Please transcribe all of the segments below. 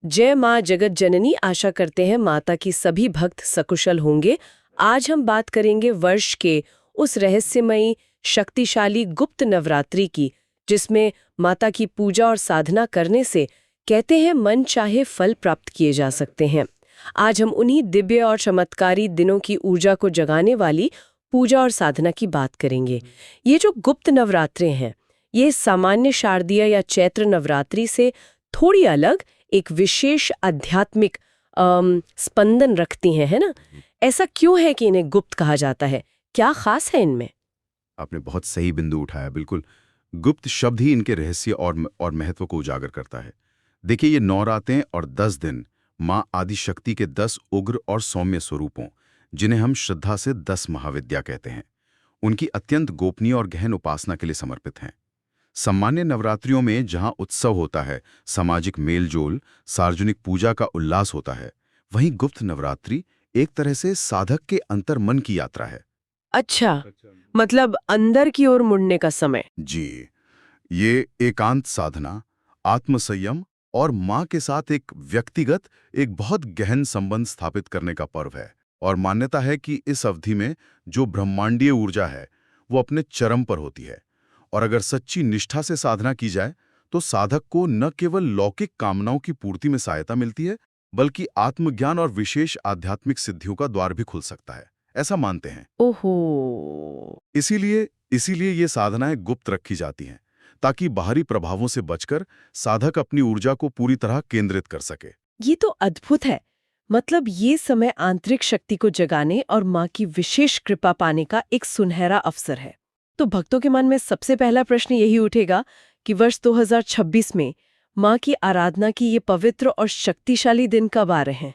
जय माँ जगत जननी। आशा करते हैं माता की सभी भक्त सकुशल होंगे। आज हम बात करेंगे वर्ष के उस रहस्यमयी शक्तिशाली गुप्त नवरात्रि की, जिसमें माता की पूजा और साधना करने से कहते हैं मन चाहे फल प्राप्त किए जा सकते हैं। आज हम उन्हीं दिव्य और चमत्कारी दिनों की ऊर्जा को जगाने वाली पूजा और साधना की बात करेंगे। ये जो गुप्त नवरात्रे हैं, ये सामान्य शारदीय या चैत्र नवरात्रि से थोड़ी अलग एक विशेष आध्यात्मिक स्पंदन रखती हैं, है ना? ऐसा क्यों है कि इन्हें गुप्त कहा जाता है? क्या खास है इनमें? आपने बहुत सही बिंदु उठाया। बिल्कुल, गुप्त शब्द ही इनके रहस्य और महत्व को उजागर करता है। देखिए, ये 9 रातें और 10 दिन माँ आदिशक्ति के 10 उग्र और सौम्य स्वरूपों, जिन्हें हम श्रद्धा से 10 महाविद्या कहते हैं, उनकी अत्यंत गोपनीय और गहन उपासना के लिए समर्पित हैं। सामान्य नवरात्रियों में जहां उत्सव होता है, सामाजिक मेलजोल, सार्वजनिक पूजा का उल्लास होता है, वहीं गुप्त नवरात्रि एक तरह से साधक के अंतर्मन की यात्रा है। अच्छा, मतलब अंदर की ओर मुड़ने का समय। जी, ये एकांत साधना, आत्मसंयम और माँ के साथ एक बहुत गहन संबंध स्थापित करने का पर्व है। और मान्यता है कि इस अवधि में जो ब्रह्मांडीय ऊर्जा है, वो अपने चरम पर होती है। और अगर सच्ची निष्ठा से साधना की जाए, तो साधक को न केवल लौकिक कामनाओं की पूर्ति में सहायता मिलती है, बल्कि आत्मज्ञान और विशेष आध्यात्मिक सिद्धियों का द्वार भी खुल सकता है, ऐसा मानते हैं। ओहो। इसीलिए ये साधनाएं गुप्त रखी जाती हैं, ताकि बाहरी प्रभावों से बचकर साधक अपनी ऊर्जा को पूरी तरह केंद्रित कर सके। ये तो अद्भुत है। मतलब ये समय आंतरिक शक्ति को जगाने और माँ की विशेष कृपा पाने का एक सुनहरा अवसर है। तो भक्तों के मन में सबसे पहला प्रश्न यही उठेगा कि वर्ष 2026 में माँ की आराधना की ये पवित्र और शक्तिशाली दिन कब आ रहे हैं?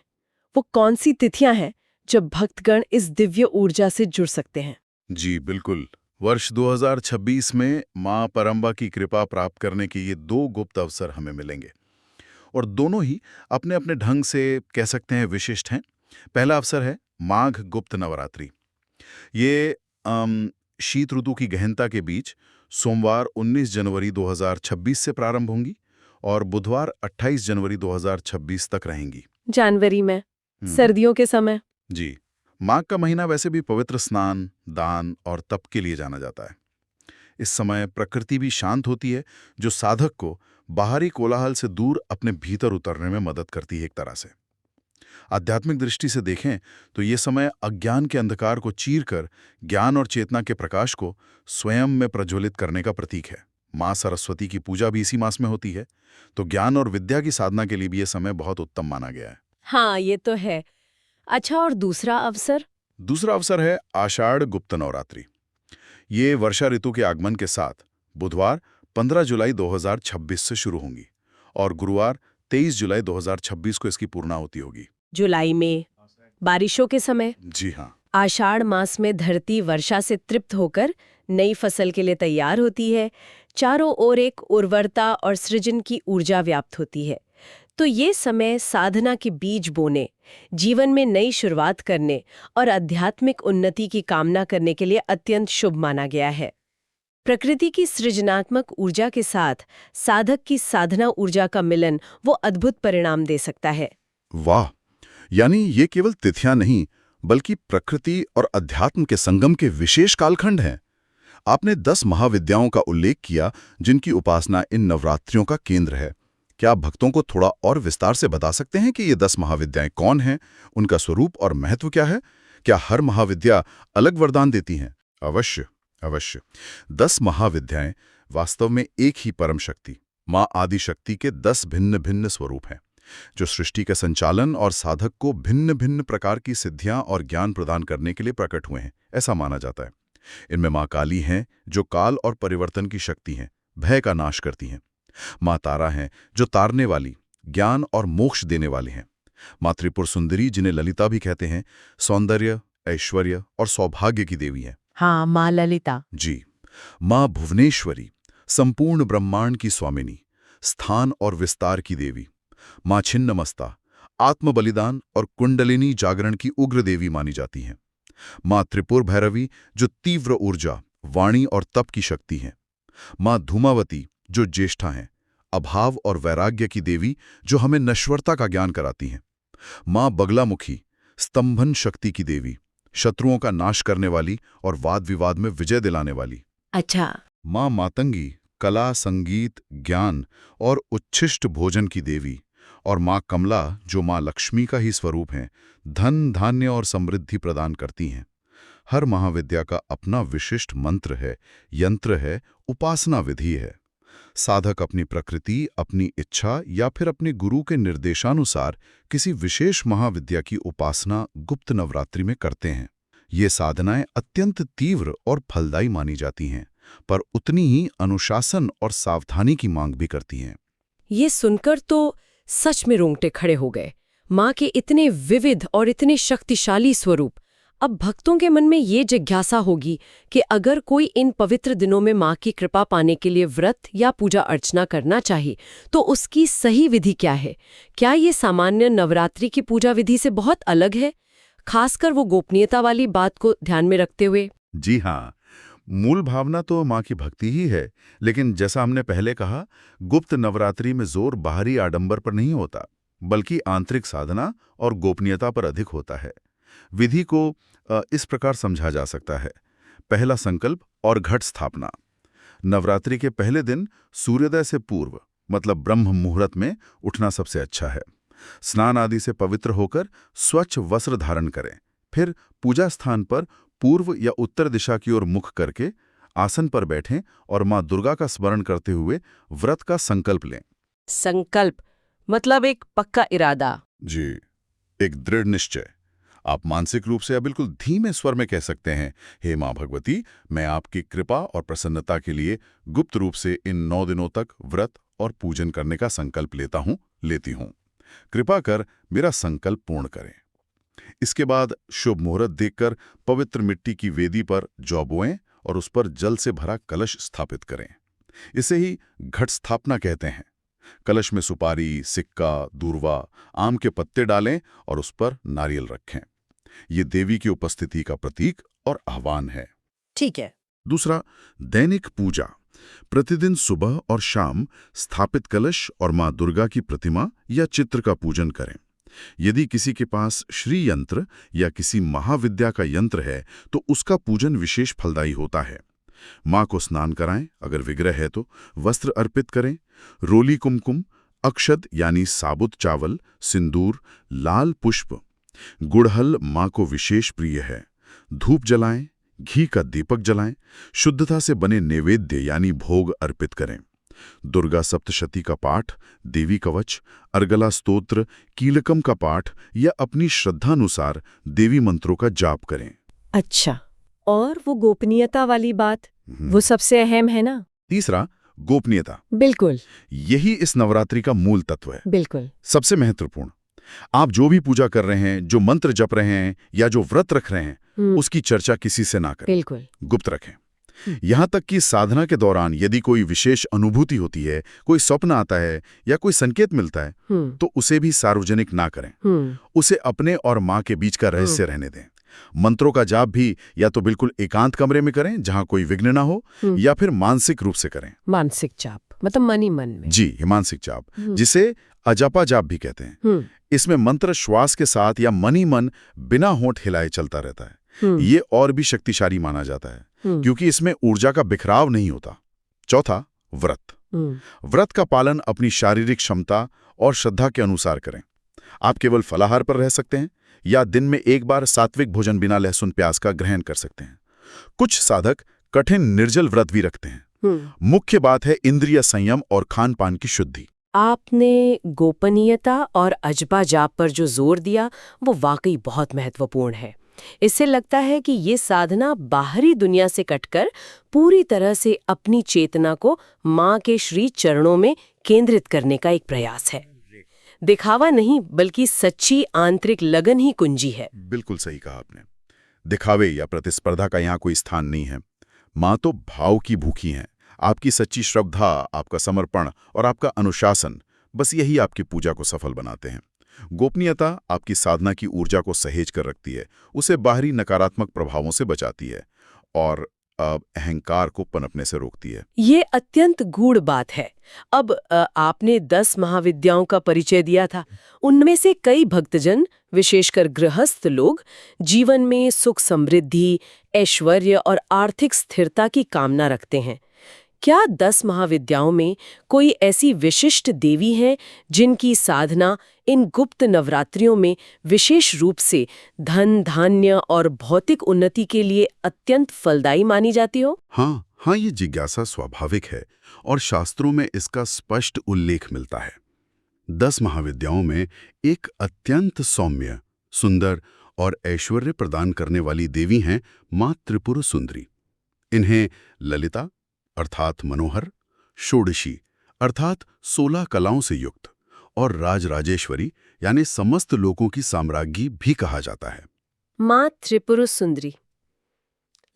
वो कौन सी तिथियां हैं जब भक्तगण इस दिव्य ऊर्जा से जुड़ सकते हैं? जी बिल्कुल, वर्ष 2026 में माँ परम्बा की कृपा प्राप्त करने के ये 2 गुप्त अवसर हमें मिलेंगे, और दोनों ही अपने अपने ढंग से कह सकते हैं विशिष्ट हैं। पहला अवसर है माघ गुप्त नवरात्रि। ये शीत ऋतु की गहनता के बीच सोमवार 19 जनवरी 2026 से प्रारंभ होंगी और बुधवार 28 जनवरी 2026 तक रहेंगी। जनवरी में हम्म, सर्दियों के समय। जी। माघ का महीना वैसे भी पवित्र स्नान, दान और तप के लिए जाना जाता है। इस समय प्रकृति भी शांत होती है, जो साधक को बाहरी कोलाहल से दूर अपने भीतर उतरने में मदद करती है। एक तरह से आध्यात्मिक दृष्टि से देखें तो ये समय अज्ञान के अंधकार को चीरकर ज्ञान और चेतना के प्रकाश को स्वयं में प्रज्वलित करने का प्रतीक है। माँ सरस्वती की पूजा भी इसी मास में होती है, तो ज्ञान और विद्या की साधना के लिए भी ये समय बहुत उत्तम माना गया है। हाँ, ये तो है। अच्छा, और दूसरा अवसर? दूसरा अवसर है आषाढ़ गुप्त नवरात्रि। ये वर्षा ऋतु के आगमन के साथ बुधवार 15 जुलाई 2026 से शुरू होंगी और गुरुवार 23 जुलाई 2026 को इसकी पूर्णाहुति होगी। जुलाई में बारिशों के समय। जी हाँ। आषाढ़ मास में धरती वर्षा से तृप्त होकर नई फसल के लिए तैयार होती है। चारों ओर एक उर्वरता और सृजन की ऊर्जा व्याप्त होती है। तो ये समय साधना के बीज बोने, जीवन में नई शुरुआत करने और आध्यात्मिक उन्नति की कामना करने के लिए अत्यंत शुभ माना गया है। प्रकृति की सृजनात्मक ऊर्जा के साथ साधक की साधना ऊर्जा का मिलन वो अद्भुत परिणाम दे सकता है। वाह! यानी ये केवल तिथियां नहीं, बल्कि प्रकृति और अध्यात्म के संगम के विशेष कालखंड हैं। आपने 10 महाविद्याओं का उल्लेख किया, जिनकी उपासना इन नवरात्रियों का केंद्र है। क्या आप भक्तों को थोड़ा और विस्तार से बता सकते हैं कि ये 10 महाविद्याएं कौन हैं, उनका स्वरूप और महत्व क्या है? क्या हर महाविद्या अलग वरदान देती हैं? अवश्य, अवश्य। 10 महाविद्याएं वास्तव में एक ही परम शक्ति, माँ आदिशक्ति के 10 भिन्न भिन्न स्वरूप हैं, जो सृष्टि के संचालन और साधक को भिन्न भिन्न प्रकार की सिद्धियां और ज्ञान प्रदान करने के लिए प्रकट हुए हैं, ऐसा माना जाता है। इनमें माँ काली हैं, जो काल और परिवर्तन की शक्ति हैं, भय का नाश करती हैं। माँ तारा हैं, जो तारने वाली, ज्ञान और मोक्ष देने वाली हैं। माँ त्रिपुर सुंदरी, जिन्हें ललिता भी कहते हैं, सौंदर्य, ऐश्वर्य और सौभाग्य की देवी हैं। हाँ, माँ ललिता। जी। माँ भुवनेश्वरी, संपूर्ण ब्रह्मांड की स्वामिनी, स्थान और विस्तार की देवी। माँ छिन्नमस्ता, आत्म बलिदान और कुंडलिनी जागरण की उग्र देवी मानी जाती हैं। माँ त्रिपुर भैरवी, जो तीव्र ऊर्जा, वाणी और तप की शक्ति हैं। माँ धूमावती, जो ज्येष्ठा हैं, अभाव और वैराग्य की देवी जो हमें नश्वरता का ज्ञान कराती हैं। माँ बगलामुखी, स्तंभन शक्ति की देवी, शत्रुओं का नाश करने वाली और वाद विवाद में विजय दिलाने वाली। अच्छा। माँ मातंगी, कला, संगीत, ज्ञान और उच्छिष्ट भोजन की देवी। और माँ कमला जो माँ लक्ष्मी का ही स्वरूप हैं, धन, धान्य और समृद्धि प्रदान करती हैं। हर महाविद्या का अपना विशिष्ट मंत्र है, यंत्र है, उपासना विधि है। साधक अपनी प्रकृति, अपनी इच्छा या फिर अपने गुरु के निर्देशानुसार किसी विशेष महाविद्या की उपासना गुप्त नवरात्रि में करते हैं। ये साधनाएं अत्यंत तीव्र और फलदायी मानी जाती हैं, पर उतनी ही अनुशासन और सावधानी की मांग भी करती हैं। ये सुनकर तो सच में रोंगटे खड़े हो गए। माँ के इतने विविध और इतने शक्तिशाली स्वरूप। अब भक्तों के मन में ये जिज्ञासा होगी कि अगर कोई इन पवित्र दिनों में माँ की कृपा पाने के लिए व्रत या पूजा अर्चना करना चाहे, तो उसकी सही विधि क्या है? क्या ये सामान्य नवरात्रि की पूजा विधि से बहुत अलग है, खासकर वो गोपनीयता वाली बात को ध्यान में रखते हुए? जी हाँ, मूल भावना तो माँ की भक्ति ही है, लेकिन जैसा हमने पहले कहा, गुप्त नवरात्रि में जोर बाहरी आडंबर पर नहीं होता, बल्कि आंतरिक साधना और गोपनीयता पर अधिक होता है। विधि को इस प्रकार समझा जा सकता है। पहला संकल्प और घट स्थापना। नवरात्रि के पहले दिन सूर्योदय से पूर्व, मतलब ब्रह्म मुहूर्त में उठना सबसे अच्छा है। स्नान आदि से पवित्र होकर स्वच्छ वस्त्र धारण करें। फिर पूजा स्थान पर पूर्व या उत्तर दिशा की ओर मुख करके आसन पर बैठें और माँ दुर्गा का स्मरण करते हुए व्रत का संकल्प लें। संकल्प मतलब एक पक्का इरादा। जी, एक दृढ़ निश्चय। आप मानसिक रूप से या बिल्कुल धीमे स्वर में कह सकते हैं, हे माँ भगवती, मैं आपकी कृपा और प्रसन्नता के लिए गुप्त रूप से इन 9 दिनों तक व्रत और पूजन करने का संकल्प लेती हूँ। कृपा कर मेरा संकल्प पूर्ण करें। इसके बाद शुभ मुहूर्त देखकर पवित्र मिट्टी की वेदी पर जौ बोएं और उस पर जल से भरा कलश स्थापित करें। इसे ही घट स्थापना कहते हैं। कलश में सुपारी, सिक्का, दूर्वा, आम के पत्ते डालें और उस पर नारियल रखें। ये देवी की उपस्थिति का प्रतीक और आह्वान है। ठीक है। दूसरा, दैनिक पूजा। प्रतिदिन सुबह और शाम स्थापित कलश और माँ दुर्गा की प्रतिमा या चित्र का पूजन करें। यदि किसी के पास श्री यंत्र या किसी महाविद्या का यंत्र है, तो उसका पूजन विशेष फलदायी होता है। माँ को स्नान कराएं, अगर विग्रह है तो वस्त्र अर्पित करें। रोली कुमकुम, अक्षत यानी साबुत चावल, सिंदूर, लाल पुष्प, गुड़हल माँ को विशेष प्रिय है। धूप जलाएं, घी का दीपक जलाएं, शुद्धता से बने नैवेद्य यानी भोग अर्पित करें। दुर्गा सप्तशती का पाठ, देवी कवच, अर्गला स्तोत्र, कीलकम का पाठ या अपनी श्रद्धानुसार देवी मंत्रों का जाप करें। अच्छा, और वो गोपनीयता वाली बात, वो सबसे अहम है ना? तीसरा, गोपनीयता। बिल्कुल। यही इस नवरात्रि का मूल तत्व है। बिल्कुल। सबसे महत्वपूर्ण। आप जो भी पूजा कर रहे हैं, जो मंत्र जप रहे हैं या जो व्रत रख रहे हैं, उसकी चर्चा किसी से ना करें। बिल्कुल। गुप्त रखें। यहाँ तक कि साधना के दौरान यदि कोई विशेष अनुभूति होती है, कोई स्वप्न आता है या कोई संकेत मिलता है, तो उसे भी सार्वजनिक ना करें। उसे अपने और माँ के बीच का रहस्य रहने दें। मंत्रों का जाप भी या तो बिल्कुल एकांत कमरे में करें जहां कोई विघ्न ना हो, या फिर मानसिक रूप से करें। मानसिक जाप मतलब मन ही मन में? जी, मानसिक जाप, जिसे अजपा जाप भी कहते हैं। इसमें मंत्र श्वास के साथ या मन ही मन बिना होंठ हिलाए चलता रहता है। ये और भी शक्तिशाली माना जाता है क्योंकि इसमें ऊर्जा का बिखराव नहीं होता। चौथा, व्रत। व्रत का पालन अपनी शारीरिक क्षमता और श्रद्धा के अनुसार करें। आप केवल फलाहार पर रह सकते हैं या दिन में एक बार सात्विक भोजन बिना लहसुन प्याज का ग्रहण कर सकते हैं। कुछ साधक कठिन निर्जल व्रत भी रखते हैं। मुख्य बात है इंद्रिय संयम और खान पान की शुद्धि। आपने गोपनीयता और अजपा जाप पर जो जोर दिया, वो वाकई बहुत महत्वपूर्ण है। इससे लगता है कि ये साधना बाहरी दुनिया से कटकर पूरी तरह से अपनी चेतना को माँ के श्री चरणों में केंद्रित करने का एक प्रयास है। दिखावा नहीं, बल्कि सच्ची आंतरिक लगन ही कुंजी है। बिल्कुल सही कहा आपने। दिखावे या प्रतिस्पर्धा का यहाँ कोई स्थान नहीं है। माँ तो भाव की भूखी हैं। आपकी सच्ची श्रद्धा, आपका समर्पण और आपका अनुशासन, बस यही आपकी पूजा को सफल बनाते हैं। गोपनीयता आपकी साधना की ऊर्जा को सहेज कर रखती है, उसे बाहरी नकारात्मक प्रभावों से बचाती है। और अहंकार को पनपने से रोकती है। ये अत्यंत गूढ़ बात है। अब आपने 10 महाविद्याओं का परिचय दिया था। उनमें से कई भक्तजन, विशेषकर गृहस्थ लोग, जीवन में सुख समृद्धि, ऐश्वर्य और आर्थिक स्थिरता की कामना रखते हैं। क्या 10 महाविद्याओं में कोई ऐसी विशिष्ट देवी हैं जिनकी साधना इन गुप्त नवरात्रियों में विशेष रूप से धन, धान्य और भौतिक उन्नति के लिए अत्यंत फलदायी मानी जाती हो? हाँ, ये जिज्ञासा स्वाभाविक है और शास्त्रों में इसका स्पष्ट उल्लेख मिलता है। 10 महाविद्याओं में एक अत्यंत सौम्य, सुंदर और ऐश्वर्य प्रदान करने वाली देवी हैं माँ त्रिपुर सुंदरी। इन्हें ललिता अर्थात मनोहर, षोडशी अर्थात 16 कलाओं से युक्त और राजराजेश्वरी यानी समस्त लोकों की साम्राज्ञी भी कहा जाता है। माँ त्रिपुर सुंदरी,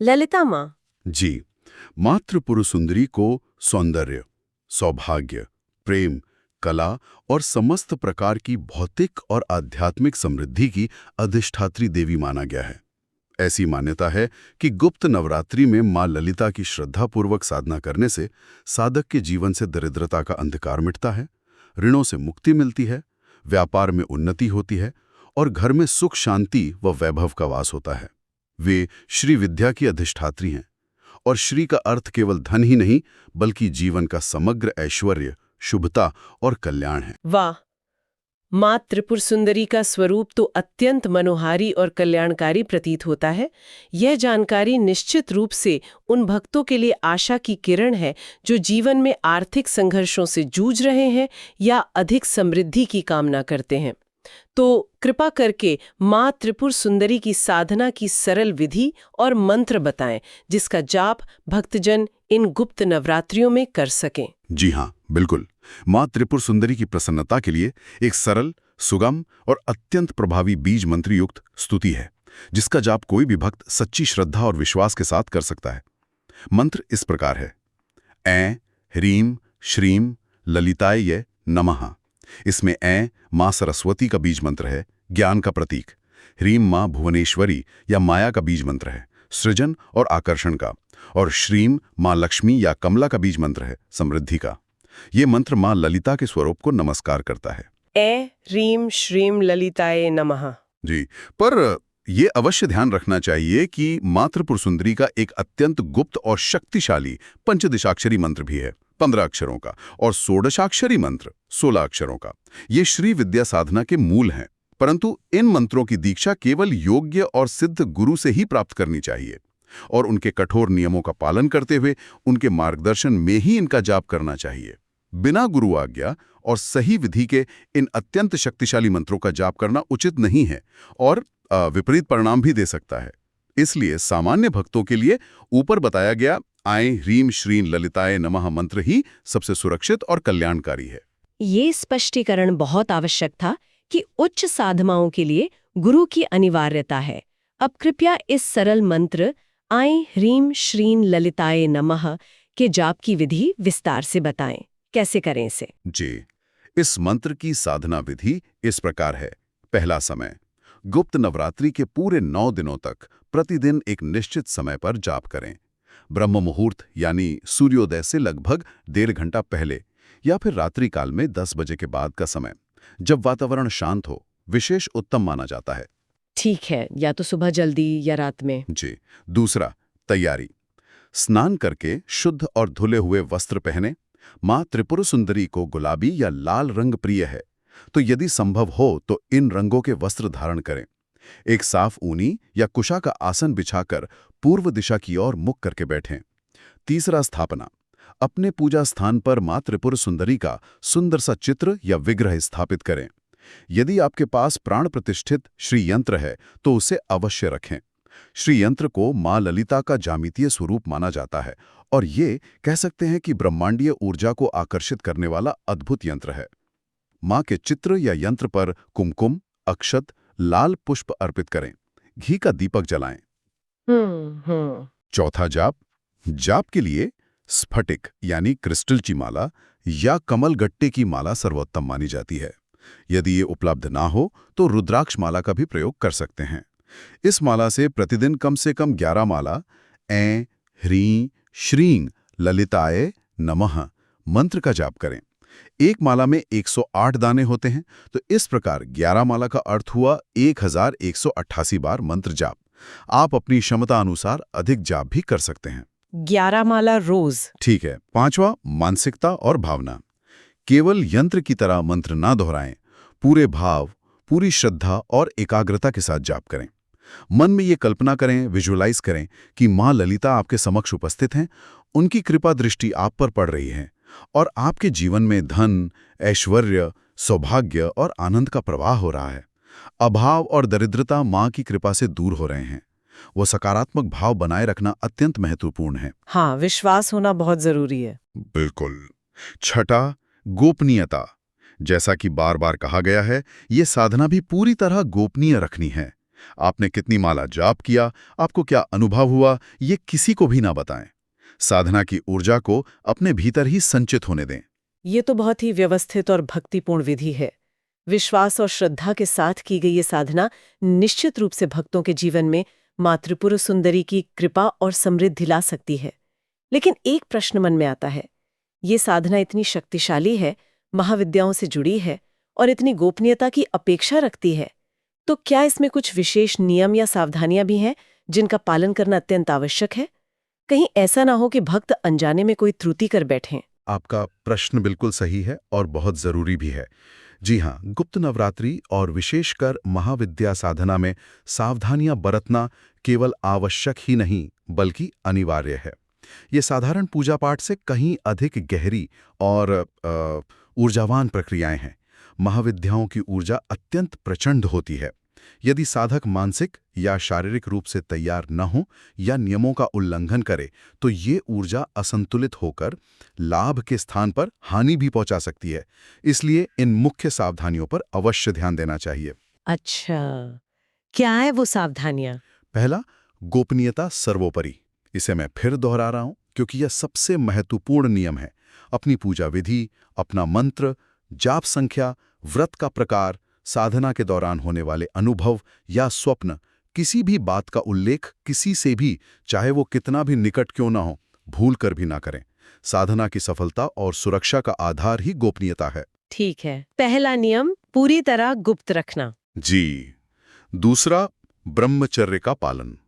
ललिता माँ। जी, माँ त्रिपुर सुंदरी को सौंदर्य, सौभाग्य, प्रेम, कला और समस्त प्रकार की भौतिक और आध्यात्मिक समृद्धि की अधिष्ठात्री देवी माना गया है। ऐसी मान्यता है कि गुप्त नवरात्रि में मां ललिता की श्रद्धापूर्वक साधना करने से साधक के जीवन से दरिद्रता का अंधकार मिटता है, ऋणों से मुक्ति मिलती है, व्यापार में उन्नति होती है और घर में सुख, शांति व वैभव का वास होता है। वे श्री विद्या की अधिष्ठात्री हैं और श्री का अर्थ केवल धन ही नहीं बल्कि जीवन का समग्र ऐश्वर्य, शुभता और कल्याण है। वाह! माँ त्रिपुर सुंदरी का स्वरूप तो अत्यंत मनोहारी और कल्याणकारी प्रतीत होता है। यह जानकारी निश्चित रूप से उन भक्तों के लिए आशा की किरण है जो जीवन में आर्थिक संघर्षों से जूझ रहे हैं या अधिक समृद्धि की कामना करते हैं। तो कृपा करके माँ त्रिपुर सुंदरी की साधना की सरल विधि और मंत्र बताएं जिसका जाप भक्तजन इन गुप्त नवरात्रियों में कर सकें। जी हाँ, बिल्कुल। माँ त्रिपुर सुंदरी की प्रसन्नता के लिए एक सरल, सुगम और अत्यंत प्रभावी बीज मंत्र युक्त स्तुति है जिसका जाप कोई भी भक्त सच्ची श्रद्धा और विश्वास के साथ कर सकता है। मंत्र इस प्रकार है: ऐं ह्रीं श्रीं ललिताय नमः। इसमें ऐं माँ सरस्वती का बीज मंत्र है, ज्ञान का प्रतीक। ह्रीं माँ भुवनेश्वरी या माया का बीज मंत्र है, सृजन और आकर्षण का। और श्रीं माँ लक्ष्मी या कमला का बीज मंत्र है, समृद्धि का। ये मंत्र माँ ललिता के स्वरूप को नमस्कार करता है। ऐं ह्रीं श्रीं ललिताय नमः। जी, पर ये अवश्य ध्यान रखना चाहिए कि माँ त्रिपुर सुंदरी का एक अत्यंत गुप्त और शक्तिशाली पंचदिशाक्षरी मंत्र भी है, 15 अक्षरों का, और षोडशाक्षरी मंत्र 16 अक्षरों का। ये श्री विद्या साधना के मूल हैं, परंतु इन मंत्रों की दीक्षा केवल योग्य और सिद्ध गुरु से ही प्राप्त करनी चाहिए और उनके कठोर नियमों का पालन करते हुए उनके मार्गदर्शन में ही इनका जाप करना चाहिए। बिना गुरु आज्ञा और सही विधि के इन अत्यंत शक्तिशाली मंत्रों का जाप करना उचित नहीं है और विपरीत परिणाम भी दे सकता है। इसलिए सामान्य भक्तों के लिए ऊपर बताया गया ऐं ह्रीं श्रीं ललिताय नमः मंत्र ही सबसे सुरक्षित और कल्याणकारी है। ये स्पष्टीकरण बहुत आवश्यक था कि उच्च साधनाओं के लिए गुरु की अनिवार्यता है। अब कृपया इस सरल मंत्र ऐं ह्रीं श्रीं ललिताय नमः के जाप की विधि विस्तार से बताएं। कैसे करें इसे? जी, इस मंत्र की साधना विधि इस प्रकार है। पहला समय, गुप्त नवरात्रि के पूरे 9 दिनों तक प्रतिदिन एक निश्चित समय पर जाप करें। ब्रह्म मुहूर्त यानी सूर्योदय से लगभग 1.5 घंटा पहले या फिर रात्रि काल में 10 बजे के बाद का समय, जब वातावरण शांत हो, विशेष उत्तम माना जाता है। ठीक है, या तो सुबह जल्दी या रात में। जी। दूसरा, तैयारी। स्नान करके शुद्ध और धुले हुए वस्त्र पहने। माँ त्रिपुर सुंदरी को गुलाबी या लाल रंग प्रिय है, तो यदि संभव हो तो इन रंगों के वस्त्र धारण करें। एक साफ ऊनी या कुशा का आसन बिछाकर पूर्व दिशा की ओर मुख करके बैठें। तीसरा, स्थापना। अपने पूजा स्थान पर माँ त्रिपुर सुंदरी का सुंदर सा चित्र या विग्रह स्थापित करें। यदि आपके पास प्राण प्रतिष्ठित श्री यंत्र है तो उसे अवश्य रखें। श्री यंत्र को माँ ललिता का जामितीय स्वरूप माना जाता है और ये कह सकते हैं कि ब्रह्मांडीय ऊर्जा को आकर्षित करने वाला अद्भुत यंत्र है। माँ के चित्र या यंत्र पर कुमकुम, अक्षत, लाल पुष्प अर्पित करें। घी का दीपक जलाएं। चौथा, जाप। जाप के लिए स्फटिक यानी क्रिस्टल की माला या कमल गट्टे की माला सर्वोत्तम मानी जाती है। यदि ये उपलब्ध ना हो तो रुद्राक्ष माला का भी प्रयोग कर सकते हैं। इस माला से प्रतिदिन कम से कम 11 माला ऐं ह्रीं श्रीं ललिताय नमः मंत्र का जाप करें। एक माला में 108 दाने होते हैं, तो इस प्रकार 11 माला का अर्थ हुआ 1188 बार मंत्र जाप। आप अपनी क्षमता अनुसार अधिक जाप भी कर सकते हैं। 11 माला रोज। ठीक है। 5वां, मानसिकता और भावना। केवल यंत्र की तरह मंत्र ना दोहराएं, पूरे भाव, पूरी श्रद्धा और एकाग्रता के साथ जाप करें। मन में ये कल्पना करें, विजुअलाइज करें कि माँ ललिता आपके समक्ष उपस्थित हैं, उनकी कृपा दृष्टि आप पर पड़ रही है और आपके जीवन में धन, ऐश्वर्य, सौभाग्य और आनंद का प्रवाह हो रहा है। अभाव और दरिद्रता माँ की कृपा से दूर हो रहे हैं। वो सकारात्मक भाव बनाए रखना अत्यंत महत्वपूर्ण है। हाँ, विश्वास होना बहुत जरूरी है। बिल्कुल। छठा, गोपनीयता। जैसा कि बार बार कहा गया है, ये साधना भी पूरी तरह गोपनीय रखनी है। आपने कितनी माला जाप किया, आपको क्या अनुभव हुआ, ये किसी को भी ना बताएं। साधना की ऊर्जा को अपने भीतर ही संचित होने दें। ये तो बहुत ही व्यवस्थित और भक्तिपूर्ण विधि है। विश्वास और श्रद्धा के साथ की गई ये साधना निश्चित रूप से भक्तों के जीवन में माँ त्रिपुरा सुंदरी की कृपा और समृद्धि ला सकती है। लेकिन एक प्रश्न मन में आता है, ये साधना इतनी शक्तिशाली है, महाविद्याओं से जुड़ी है और इतनी गोपनीयता की अपेक्षा रखती है, तो क्या इसमें कुछ विशेष नियम या सावधानियां भी हैं जिनका पालन करना अत्यंत आवश्यक है? कहीं ऐसा ना हो कि भक्त अनजाने में कोई त्रुटि कर बैठें। आपका प्रश्न बिल्कुल सही है और बहुत जरूरी भी है। जी हाँ, गुप्त नवरात्रि और विशेषकर महाविद्या साधना में सावधानियां बरतना केवल आवश्यक ही नहीं बल्कि अनिवार्य है। ये साधारण पूजा पाठ से कहीं अधिक गहरी और ऊर्जावान प्रक्रियाएं हैं। महाविद्याओं की ऊर्जा अत्यंत प्रचंड होती है। यदि साधक मानसिक या शारीरिक रूप से तैयार न हो या नियमों का उल्लंघन करे, तो ये ऊर्जा असंतुलित होकर लाभ के स्थान पर हानि भी पहुंचा सकती है। इसलिए इन मुख्य सावधानियों पर अवश्य ध्यान देना चाहिए। अच्छा, क्या है वो सावधानियां? पहला, गोपनीयता सर्वोपरि। इसे मैं फिर दोहरा रहा हूं क्योंकि यह सबसे महत्वपूर्ण नियम है। अपनी पूजा विधि, अपना मंत्र, जाप संख्या, व्रत का प्रकार, साधना के दौरान होने वाले अनुभव या स्वप्न, किसी भी बात का उल्लेख किसी से भी, चाहे वो कितना भी निकट क्यों ना हो, भूल कर भी ना करें। साधना की सफलता और सुरक्षा का आधार ही गोपनीयता है। ठीक है। पहला नियम पूरी तरह गुप्त रखना। जी। दूसरा, ब्रह्मचर्य का पालन।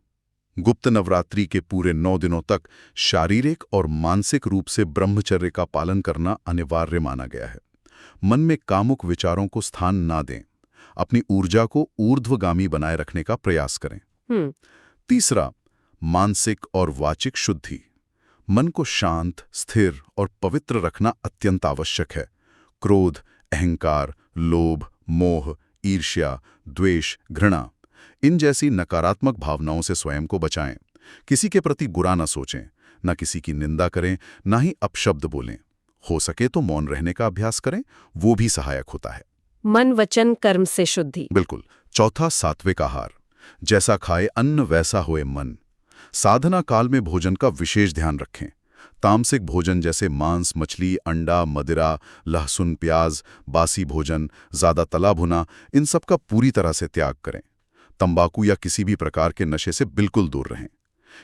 गुप्त नवरात्रि के पूरे 9 दिनों तक शारीरिक और मानसिक रूप से ब्रह्मचर्य का पालन करना अनिवार्य माना गया है। मन में कामुक विचारों को स्थान ना दें। अपनी ऊर्जा को ऊर्ध्वगामी बनाए रखने का प्रयास करें। तीसरा, मानसिक और वाचिक शुद्धि। मन को शांत, स्थिर और पवित्र रखना अत्यंत आवश्यक है। क्रोध, अहंकार, लोभ, मोह, ईर्ष्या, द्वेष, घृणा, इन जैसी नकारात्मक भावनाओं से स्वयं को बचाएं। किसी के प्रति बुरा न सोचें, न किसी की निंदा करें, न ही अपशब्द बोलें। हो सके तो मौन रहने का अभ्यास करें, वो भी सहायक होता है। मन, वचन, कर्म से शुद्धि। बिल्कुल। चौथा, सात्विक आहार। जैसा खाए अन्न वैसा होए मन। साधना काल में भोजन का विशेष ध्यान रखें। तामसिक भोजन जैसे मांस, मछली, अंडा, मदिरा, लहसुन, प्याज, बासी भोजन, ज्यादा तला भुना, इन सब का पूरी तरह से त्याग करें। तंबाकू या किसी भी प्रकार के नशे से बिल्कुल दूर रहें।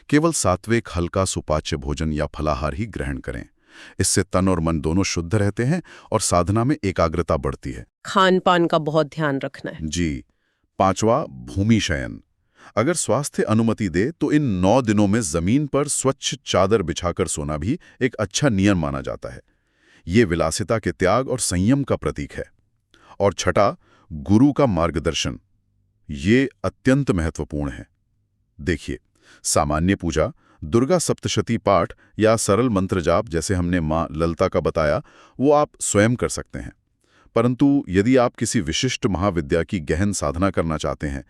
केवल सात्विक, हल्का, सुपाच्य भोजन या फलाहार ही ग्रहण करें। इससे तन और मन दोनों शुद्ध रहते हैं और साधना में एकाग्रता बढ़ती है। खान पान का बहुत ध्यान रखना है। जी। पांचवा, भूमि शयन। अगर स्वास्थ्य अनुमति दे तो इन 9 दिनों में जमीन पर स्वच्छ चादर बिछाकर सोना भी एक अच्छा नियम माना जाता है। ये विलासिता के त्याग और संयम का प्रतीक है। और छठा, गुरु का मार्गदर्शन। ये अत्यंत महत्वपूर्ण है। देखिए, सामान्य पूजा, दुर्गा सप्तशती पाठ या सरल मंत्र जाप जैसे हमने माँ ललिता का बताया, वो आप स्वयं कर सकते हैं। परंतु यदि आप किसी विशिष्ट महाविद्या की गहन साधना करना चाहते हैं,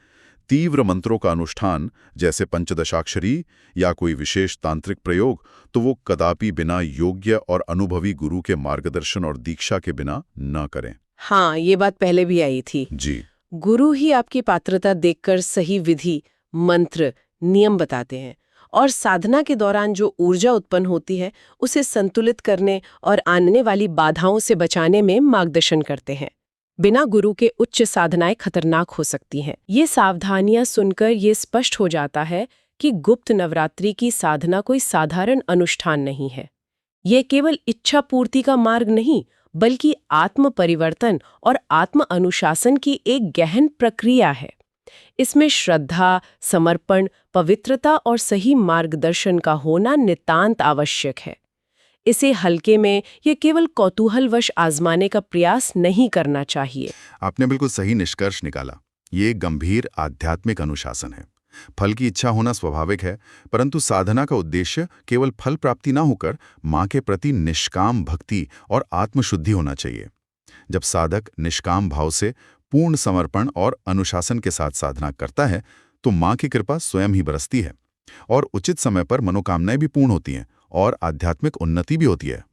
तीव्र मंत्रों का अनुष्ठान जैसे पंचदशाक्षरी या कोई विशेष तांत्रिक प्रयोग, तो वो कदापि बिना योग्य और अनुभवी गुरु के मार्गदर्शन और दीक्षा के बिना न करें। हाँ, ये बात पहले भी आई थी। जी। गुरु ही आपकी पात्रता देखकर सही विधि, मंत्र, नियम बताते हैं और साधना के दौरान जो ऊर्जा उत्पन्न होती है उसे संतुलित करने और आने वाली बाधाओं से बचाने में मार्गदर्शन करते हैं। बिना गुरु के उच्च साधनाएं खतरनाक हो सकती हैं। ये सावधानियां सुनकर ये स्पष्ट हो जाता है कि गुप्त नवरात्रि की साधना कोई साधारण अनुष्ठान नहीं है। ये केवल इच्छा पूर्ति का मार्ग नहीं, बल्कि आत्म परिवर्तन और आत्म अनुशासन की एक गहन प्रक्रिया है। इसमें श्रद्धा, समर्पण, पवित्रता और सही मार्गदर्शन का होना नितांत आवश्यक है। इसे हल्के में या केवल कौतूहलवश आजमाने का प्रयास नहीं करना चाहिए। आपने बिल्कुल सही निष्कर्ष निकाला। ये एक गंभीर आध्यात्मिक अनुशासन है। फल की इच्छा होना स्वाभाविक है, परंतु साधना का उद्देश्य केवल फल प्राप्ति ना होकर माँ के प्रति निष्काम भक्ति और आत्मशुद्धि होना चाहिए। जब साधक निष्काम भाव से पूर्ण समर्पण और अनुशासन के साथ साधना करता है, तो माँ की कृपा स्वयं ही बरसती है और उचित समय पर मनोकामनाएं भी पूर्ण होती हैं और आध्यात्मिक उन्नति भी होती है।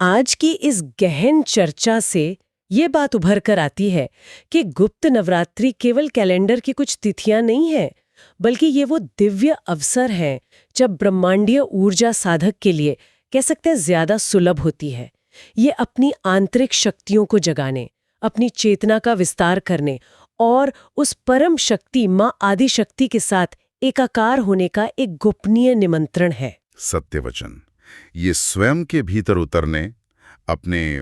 आज की इस गहन चर्चा से ये बात उभर कर आती है कि गुप्त नवरात्रि केवल कैलेंडर की कुछ तिथियां नहीं है, बल्कि ये वो दिव्य अवसर हैं जब ब्रह्मांडीय ऊर्जा साधक के लिए कह सकते हैं ज्यादा सुलभ होती है। ये अपनी आंतरिक शक्तियों को जगाने, अपनी चेतना का विस्तार करने और उस परम शक्ति माँ आदि शक्ति के साथ एकाकार होने का एक गोपनीय निमंत्रण है। सत्य वचन। ये स्वयं के भीतर उतरने, अपने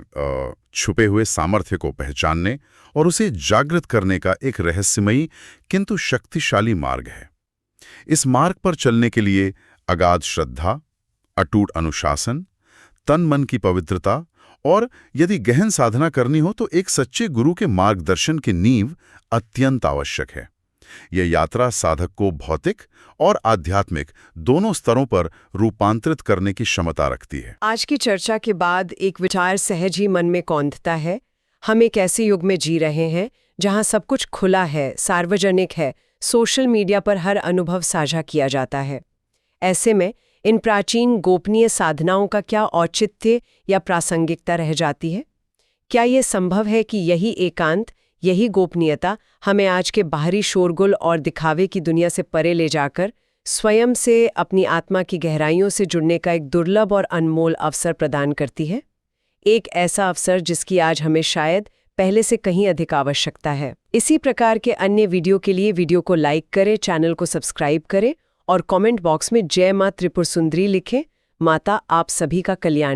छुपे हुए सामर्थ्य को पहचानने और उसे जागृत करने का एक रहस्यमयी किंतु शक्तिशाली मार्ग है। इस मार्ग पर चलने के लिए अगाध श्रद्धा, अटूट अनुशासन, तन मन की पवित्रता और यदि गहन साधना करनी हो तो एक सच्चे गुरु के मार्गदर्शन की नींव अत्यंत आवश्यक है। यह यात्रा साधक को भौतिक और आध्यात्मिक दोनों स्तरों पर रूपांतरित करने की क्षमता रखती है। आज की चर्चा के बाद एक विचार सहज ही मन में कौंधता है। हम एक ऐसे युग में जी रहे हैं जहां सब कुछ खुला है, सार्वजनिक है, सोशल मीडिया पर हर अनुभव साझा किया जाता है। ऐसे में इन प्राचीन गोपनीय साधनाओं का क्या औचित्य या प्रासंगिकता रह जाती है? क्या ये संभव है कि यही एकांत, यही गोपनीयता हमें आज के बाहरी शोरगुल और दिखावे की दुनिया से परे ले जाकर स्वयं से अपनी आत्मा की गहराइयों से जुड़ने का एक दुर्लभ और अनमोल अवसर प्रदान करती है? एक ऐसा अवसर जिसकी आज हमें शायद पहले से कहीं अधिक आवश्यकता है। इसी प्रकार के अन्य वीडियो के लिए वीडियो को लाइक करें, चैनल को सब्सक्राइब करें और कमेंट बॉक्स में जय मां त्रिपुर सुंदरी लिखें। माता आप सभी का कल्याण